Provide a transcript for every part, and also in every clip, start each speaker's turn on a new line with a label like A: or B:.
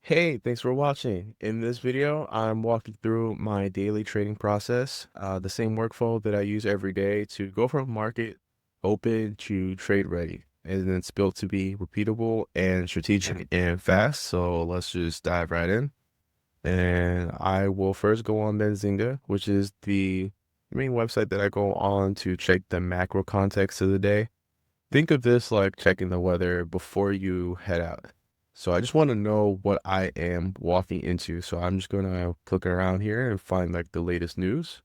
A: Hey, thanks for watching. In this video, I'm walking through my daily trading process, the same workflow that I use every day to go from market open to trade ready. And it's built to be repeatable and strategic and fast. So let's just dive right in. And I will first go on Benzinga, which is the main website that I go on to check the macro context of the day. Think of this like checking the weather before you head out. So I just want to know what I am walking into. So I'm just gonna click around here and find like the latest news.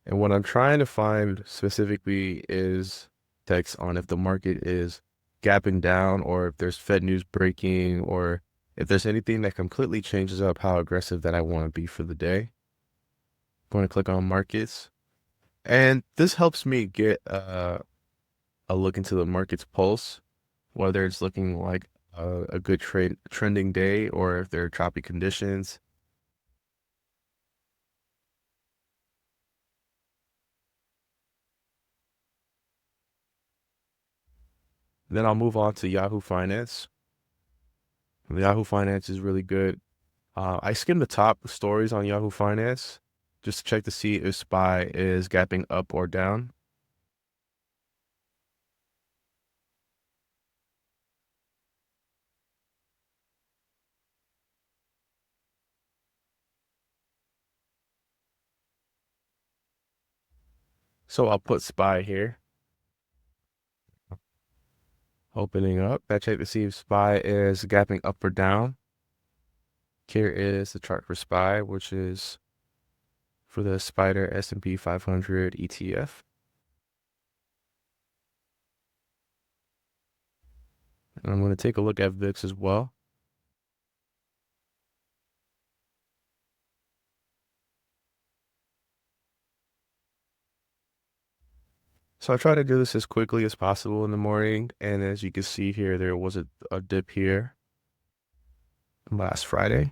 A: And what I'm trying to find specifically is text on if the market is gapping down or if there's Fed news breaking or if there's anything that completely changes up how aggressive that I want to be for the day. I'm going to click on markets. And this helps me get a look into the market's pulse, whether it's looking like a good trending day or if there are choppy conditions. Then I'll move on to Yahoo Finance. Yahoo Finance is really good. I skim the top stories on Yahoo Finance just to check to see if SPY is gapping up or down. So I'll put SPY here, opening up. I check to see if SPY is gapping up or down. Here is the chart for SPY, which is for the Spider S&P 500 ETF. And I'm going to take a look at VIX as well. So I try to do this as quickly as possible in the morning. And as you can see here, there was a dip here last Friday.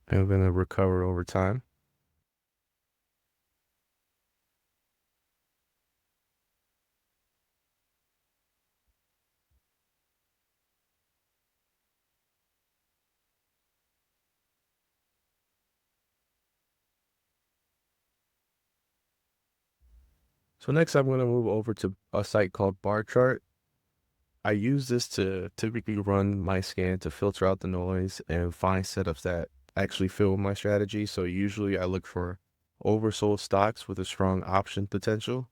A: And we're going to recover over time. So next I'm going to move over to a site called Bar Chart. I use this to typically run my scan to filter out the noise and find setups that actually fit with my strategy. So usually I look for oversold stocks with a strong option potential.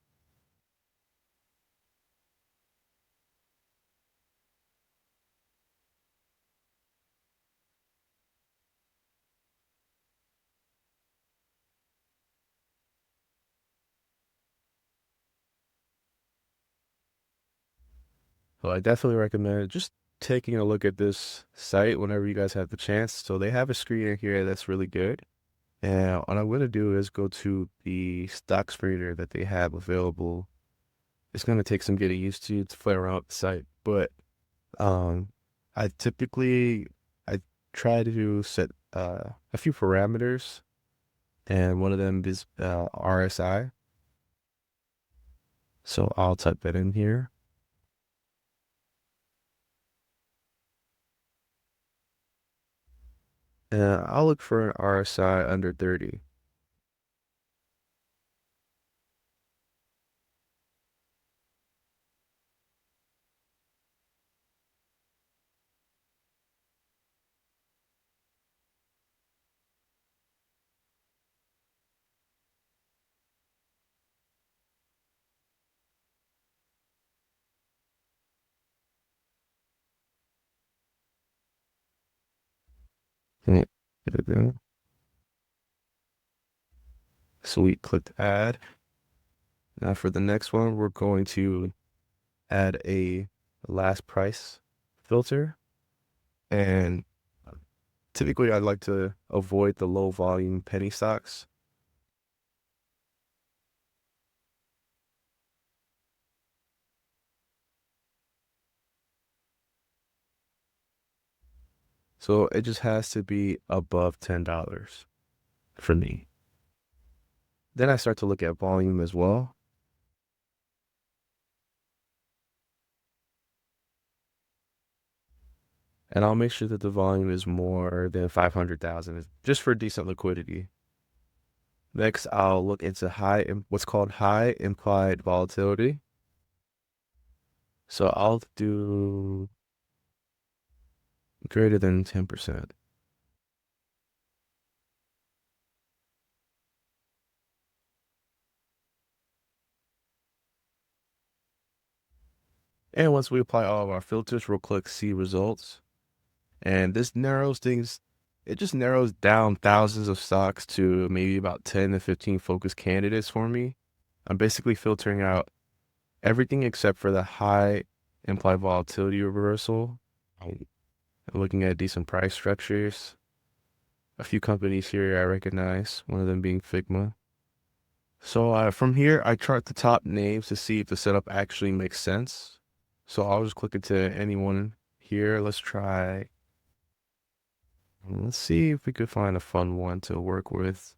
A: So I definitely recommend just taking a look at this site whenever you guys have the chance. So they have a screener here that's really good. And what I'm going to do is go to the stock screener that they have available. It's going to take some getting used to play around with the site, but um, I typically I try to set a few parameters, and one of them is RSI. So I'll type that in here. I'll look for an RSI under 30. Okay, get it there. Sweet, click add. Now for the next one, we're going to add a last price filter. And typically I like to avoid the low volume penny stocks. So it just has to be above $10 for me. Then I start to look at volume as well. And I'll make sure that the volume is more than 500,000 just for decent liquidity. Next, I'll look into what's called high implied volatility. So I'll do greater than 10%. And once we apply all of our filters, we'll click see results. And this narrows things, it just narrows down thousands of stocks to maybe about 10 to 15 focus candidates for me. I'm basically filtering out everything except for the high implied volatility reversal. I'm looking at decent price structures. A few companies here I recognize, one of them being Figma. So from here, I chart the top names to see if the setup actually makes sense. So I'll just click into anyone here. Let's see if we could find a fun one to work with.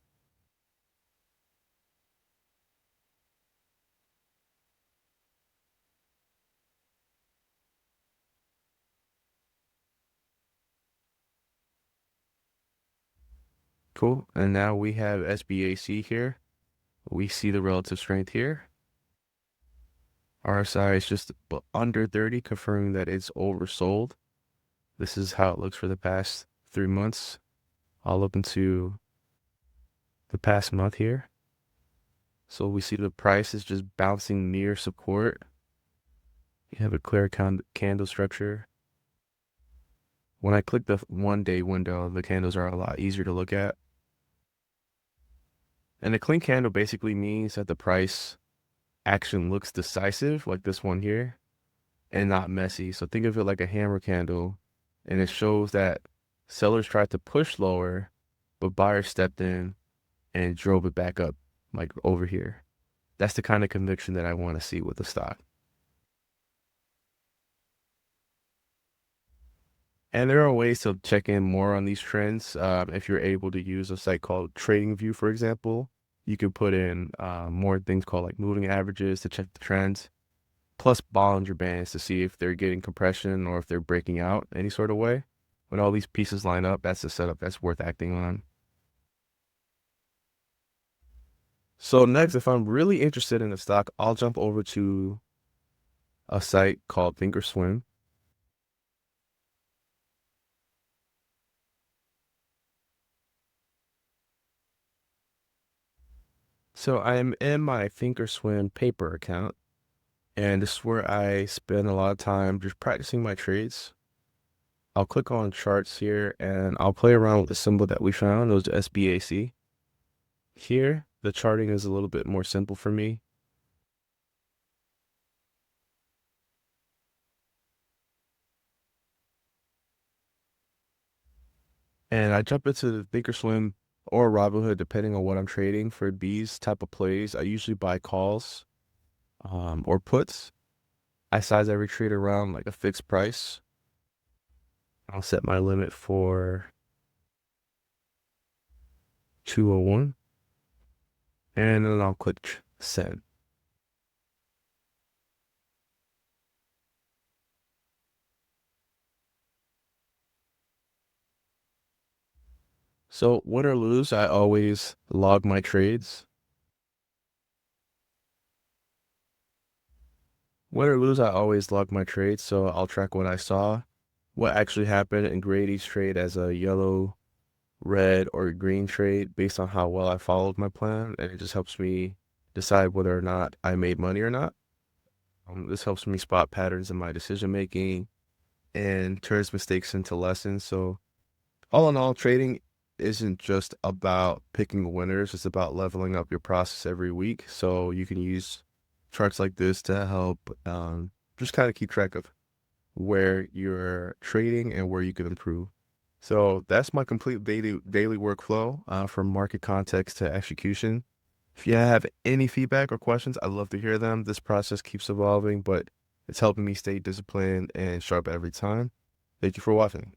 A: Cool. And now we have SBAC here. We see the relative strength here. RSI is just under 30, confirming that it's oversold. This is how it looks for the past 3 months. I'll look into the past month here. So we see the price is just bouncing near support. You have a clear candle structure. When I click the 1-day window, the candles are a lot easier to look at. And a clean candle basically means that the price action looks decisive, like this one here, and not messy. So think of it like a hammer candle, and it shows that sellers tried to push lower, but buyers stepped in and drove it back up, like over here. That's the kind of conviction that I want to see with the stock. And there are ways to check in more on these trends. If you're able to use a site called TradingView, for example, you can put in more things called like moving averages to check the trends, plus Bollinger Bands to see if they're getting compression or if they're breaking out any sort of way. When all these pieces line up, that's a setup that's worth acting on. So next, if I'm really interested in the stock, I'll jump over to a site called Thinkorswim. So I'm in my Thinkorswim paper account, and this is where I spend a lot of time just practicing my trades. I'll click on charts here and I'll play around with the symbol that we found. It was SBAC. Here, the charting is a little bit more simple for me. And I jump into the Thinkorswim or Robinhood, depending on what I'm trading. For these type of plays, I usually buy calls or puts. I size every trade around like a fixed price. I'll set my limit for 201, and then I'll click send. So win or lose, I always log my trades. Win or lose, I always log my trades. So I'll track what I saw, what actually happened, and grade each trade as a yellow, red, or green trade based on how well I followed my plan. And it just helps me decide whether or not I made money or not. This helps me spot patterns in my decision making and turns mistakes into lessons. So all in all, trading isn't just about picking winners. It's about leveling up your process every week. So you can use charts like this to help just kind of keep track of where you're trading and where you can improve. So that's my complete daily workflow from market context to execution. If you have any feedback or questions, I'd love to hear them. This process keeps evolving, but it's helping me stay disciplined and sharp every time. Thank you for watching.